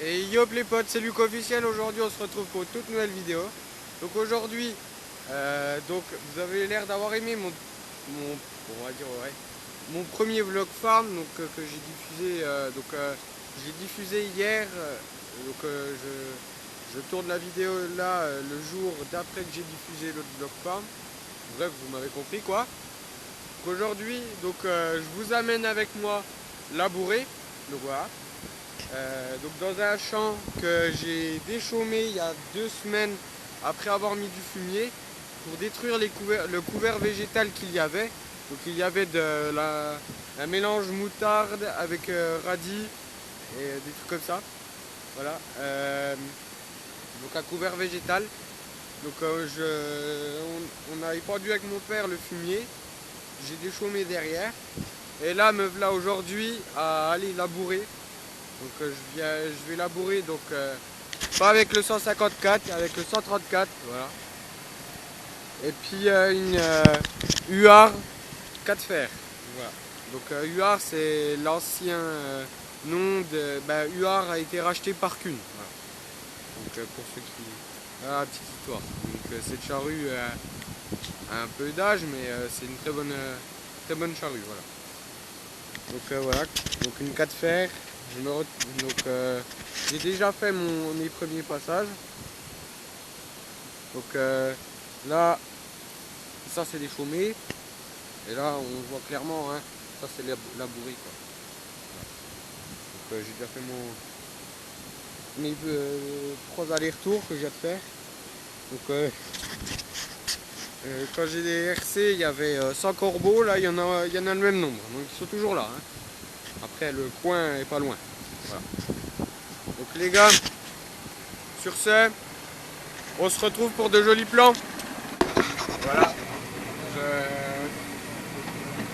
Et yop les potes, c'est Luc Officiel. Aujourd'hui on se retrouve pour une toute nouvelle vidéo. Donc aujourd'hui, vous avez l'air d'avoir aimé on va dire, ouais, mon premier vlog farm que j'ai diffusé. J'ai diffusé hier. Je tourne la vidéo là le jour d'après que j'ai diffusé l'autre vlog farm. Bref, vous m'avez compris quoi. Aujourd'hui, je vous amène avec moi labourer. Donc voilà. Donc dans un champ que j'ai déchaumé il y a 2 semaines après avoir mis du fumier pour détruire le couvert végétal qu'il y avait. Donc il y avait un mélange moutarde avec radis et des trucs comme ça. Voilà. Donc un couvert végétal. Donc on a épandu avec mon père le fumier. J'ai déchaumé derrière. Et là me voilà aujourd'hui à aller labourer. Donc je vais labourer pas avec le 154, avec le 134, voilà. Et puis une UAR 4 fers. Voilà. Donc UAR c'est l'ancien nom de. UAR a été racheté par Kuhn. Voilà. Donc pour ceux qui. Voilà, petite histoire. Donc cette charrue a un peu d'âge, mais c'est une très bonne charrue. Voilà. Donc voilà, donc une 4 fers. J'ai déjà fait mes premiers passages. Donc là, ça c'est déchaumé. Et là on voit clairement, hein, ça c'est labouré quoi. Donc j'ai déjà fait mes 3 allers-retours que j'ai de faire. Donc quand j'ai des RC, il y avait 100 corbeaux, là il y en a le même nombre. Donc ils sont toujours là. Hein. Après le coin est pas loin. Voilà. Donc les gars, sur ce, on se retrouve pour de jolis plans. Voilà.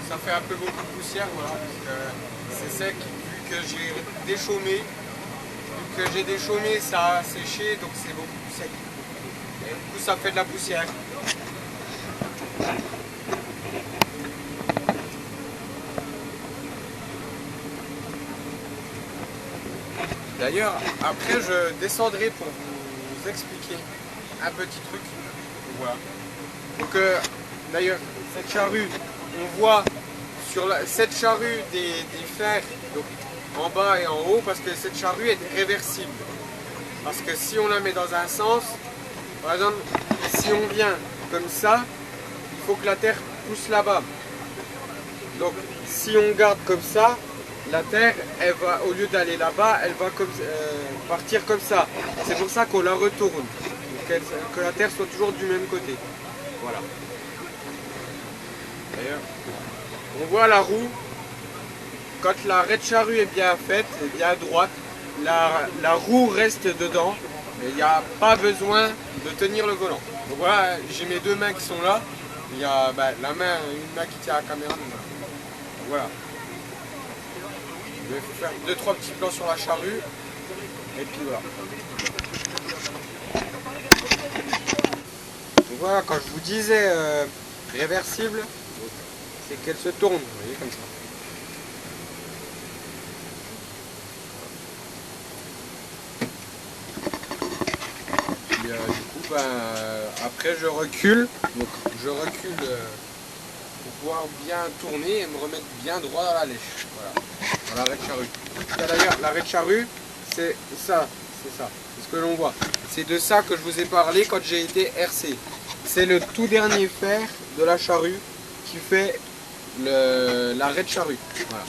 Ça fait un peu beaucoup de poussière, voilà, parce que c'est sec, vu que j'ai déchaumé. Vu que j'ai déchaumé, ça a séché, donc c'est beaucoup plus sec. Et du coup ça fait de la poussière. D'ailleurs, après je descendrai pour vous expliquer un petit truc. Voilà. Donc d'ailleurs, cette charrue, on voit sur cette charrue des fers donc, en bas et en haut, parce que cette charrue est réversible. Parce que si on la met dans un sens, par exemple, si on vient comme ça, il faut que la terre pousse là-bas. Donc si on garde comme ça, la terre, elle va, au lieu d'aller là-bas, elle va partir comme ça. C'est pour ça qu'on la retourne. Donc que la terre soit toujours du même côté. Voilà. D'ailleurs, on voit la roue. Quand la raie de charrue est bien faite, est bien droite, la roue reste dedans. Et il n'y a pas besoin de tenir le volant. Donc voilà, j'ai mes 2 mains qui sont là. Il y a une main qui tient la caméra. Voilà. Je vais faire 2-3 petits plans sur la charrue. Et puis voilà. Donc voilà, quand je vous disais réversible, c'est qu'elle se tourne, vous voyez, comme ça. Puis, du coup, après je recule. Donc je recule pour pouvoir bien tourner et me remettre bien droit dans la lèche. Voilà. Dans la raie de charrue. D'ailleurs, la raie de charrue, c'est ça. C'est ce que l'on voit. C'est de ça que je vous ai parlé quand j'ai été RC. C'est le tout dernier fer de la charrue qui fait la raie de charrue. Voilà.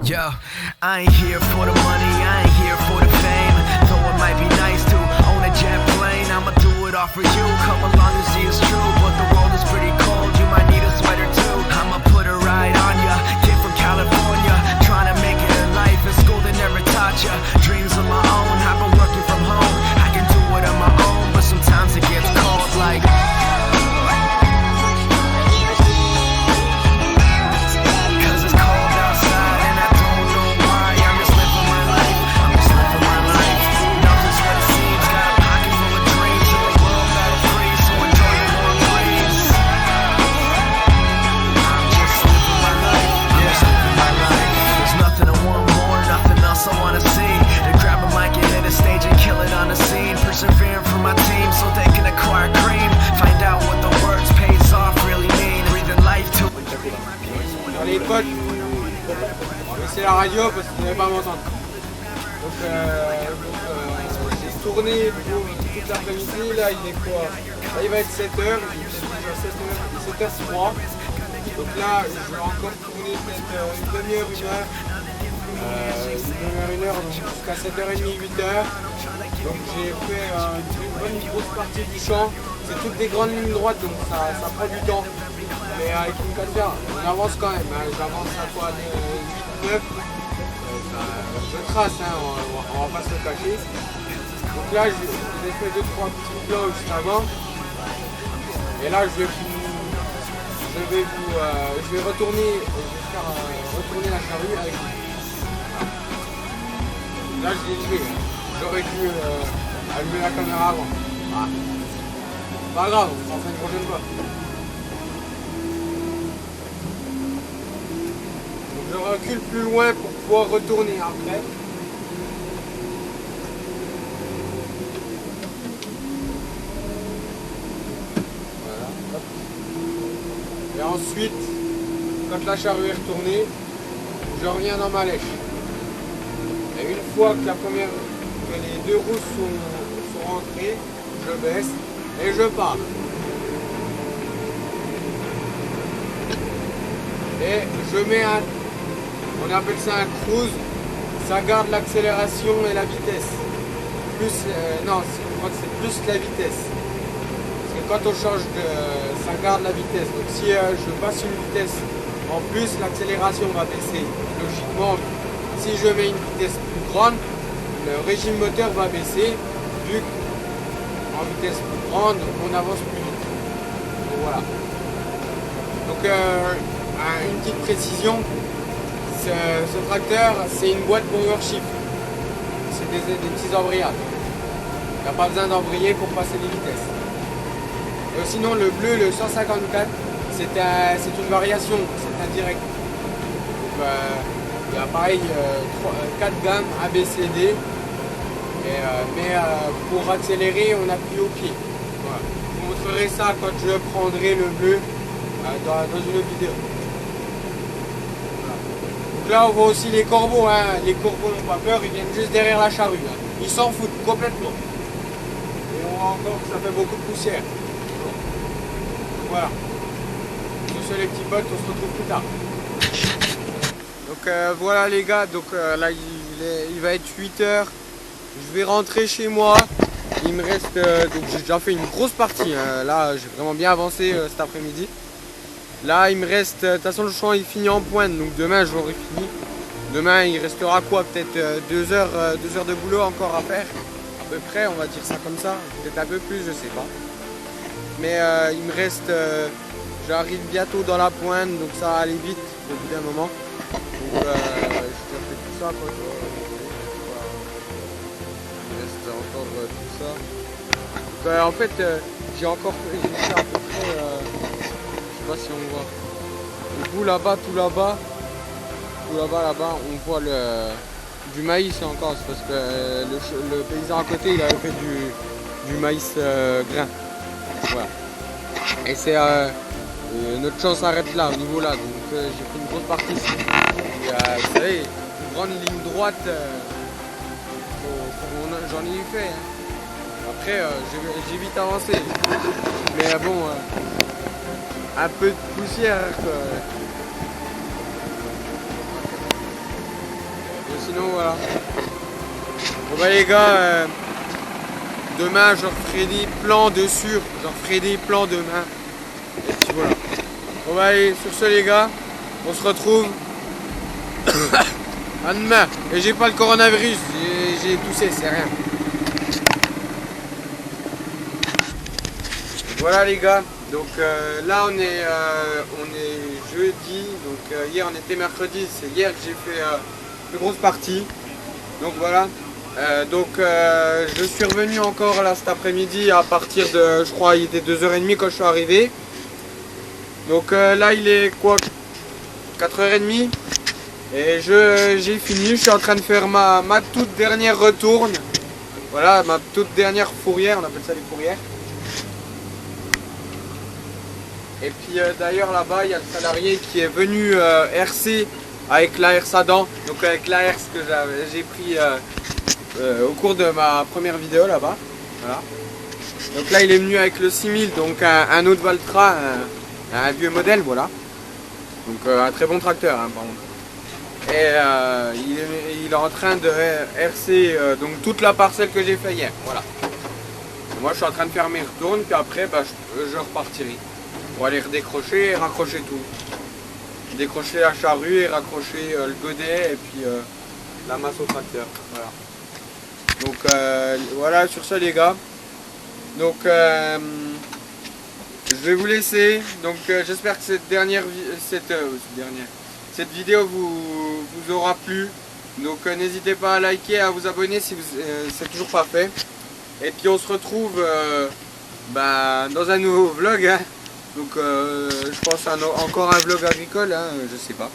Yo, I ain't here for the money, I ain't here for the fame. Though it might be nice to own a jet plane, I'ma do it all for you. Come along and see it's true, but the world is pretty cold. You might need a sweater too. I'ma put a ride on ya. Kid from California, trying to make it in life. In school they never taught ya. Dreams of my own, I've been working from home. I can do it on my own, but sometimes it gets cold like. pote. C'est la radio parce qu'il n'avait pas à m'entendre. Donc, j'ai tourné toute l'après-midi. Là, il est quoi? Là, il va être 7h. Il est déjà 7h03. Donc là, je vais encore tourner peut-être une demi-heure, une heure, jusqu'à 7h30, 8h. Donc j'ai fait une bonne grosse partie du champ. C'est toutes des grandes lignes droites, donc ça prend du temps. Mais avec une 4 on avance quand même. Hein. J'avance à quoi de 8, 9. Je trace, hein, on va pas se le cacher. Donc là, j'ai fait 2-3 petits plans juste avant. Et là, je vais retourner, faire retourner la charrue avec vous. Là, je l'ai tué. J'aurais dû allumer la caméra avant. Ah. Pas grave, on s'en fait une prochaine fois. Donc, je recule plus loin pour pouvoir retourner après. Voilà. Hop. Et ensuite, quand la charrue est retournée, je reviens dans ma lèche. Et une fois que les deux roues sont rentrées, je baisse et je pars. Et je mets on appelle ça un cruise, ça garde l'accélération et la vitesse. Non, je crois que c'est plus la vitesse. Parce que quand on change ça garde la vitesse. Donc si je passe une vitesse en plus, l'accélération va baisser. Logiquement, si je mets une vitesse plus grande, le régime moteur va baisser, vu qu'en vitesse plus grande, on avance plus vite. Donc voilà. Donc une petite précision, ce tracteur, c'est une boîte PowerShift. C'est des petits embrayages. Il n'y a pas besoin d'embrayer pour passer les vitesses. Sinon le bleu, le 154, c'est une variation, c'est un direct. Donc, il y a pareil 4 gammes A, B, C, D. Mais pour accélérer, on appuie au pied. Voilà. Je vous montrerai ça quand je prendrai le bleu dans une vidéo. Voilà. Donc là, on voit aussi les corbeaux. Hein. Les corbeaux n'ont pas peur, ils viennent juste derrière la charrue. Hein. Ils s'en foutent complètement. Et on voit encore que ça fait beaucoup de poussière. Voilà. Sur ce, les petits potes, on se retrouve plus tard. Donc voilà les gars, donc là il va être 8h. Je vais rentrer chez moi. Il me reste, donc j'ai déjà fait une grosse partie. Hein. Là j'ai vraiment bien avancé cet après-midi. Là il me reste, de toute façon le champ il finit en pointe, donc demain j'aurai fini. Demain il restera quoi, peut-être 2 heures de boulot encore à faire. À peu près, on va dire ça comme ça. Peut-être un peu plus, je sais pas. Mais il me reste, j'arrive bientôt dans la pointe, donc ça va aller vite au bout d'un moment. Donc je te fais tout ça quoi, tu vois. Il reste encore tout ça. Donc, en fait j'ai fait à peu près, je sais pas si on voit. Au bout là-bas, tout là-bas, là-bas, on voit du maïs encore, c'est parce que le paysan à côté il avait fait du maïs grain. Voilà. Et c'est notre champ s'arrête là, au niveau là, donc j'ai pris une grosse partie ici. Vous savez, une grande ligne droite, j'en ai eu fait. Hein. Après, j'ai vite avancé. Mais bon, un peu de poussière. Quoi. Et sinon, voilà. Bon bah les gars, demain je referai des plans dessus. Je referai des plans demain. Et puis voilà. Bon bah allez, sur ce les gars, on se retrouve à demain. Et j'ai pas le coronavirus, j'ai toussé, c'est rien. Voilà les gars, donc là on est jeudi, donc hier on était mercredi, c'est hier que j'ai fait une grosse partie. Donc voilà, je suis revenu encore là cet après-midi à partir de, je crois il était 2h30 quand je suis arrivé. Donc là il est quoi, 4h30 et j'ai fini, je suis en train de faire ma toute dernière retourne. Voilà, ma toute dernière fourrière, on appelle ça les fourrières. Et puis d'ailleurs là-bas, il y a le salarié qui est venu RC avec l'ARS Adam, donc avec l'ARS que j'ai pris au cours de ma première vidéo là-bas. Voilà. Donc là, il est venu avec le 6000, donc un autre Valtra, un vieux modèle, voilà. Donc un très bon tracteur, hein, par contre. Et il est en train de RC donc toute la parcelle que j'ai fait hier, voilà. Moi je suis en train de faire mes retournes, puis après bah, je repartirai pour aller redécrocher et raccrocher tout. Décrocher la charrue et raccrocher le godet et puis la masse au tracteur. Voilà. Donc voilà sur ça les gars. Donc je vais vous laisser. Donc j'espère que cette vidéo vous aura plu. Donc n'hésitez pas à liker, à vous abonner si c'est toujours pas fait. Et puis on se retrouve dans un nouveau vlog. Hein. Donc je pense encore un vlog agricole, hein, je sais pas.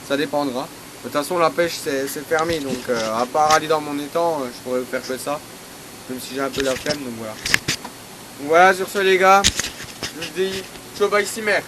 Ça dépendra. De toute façon la pêche c'est fermé. Donc à part aller dans mon étang, je pourrais faire que ça. Même si j'ai un peu la flemme, donc voilà. Donc voilà sur ce les gars. Je vous dis ciao bye Simer.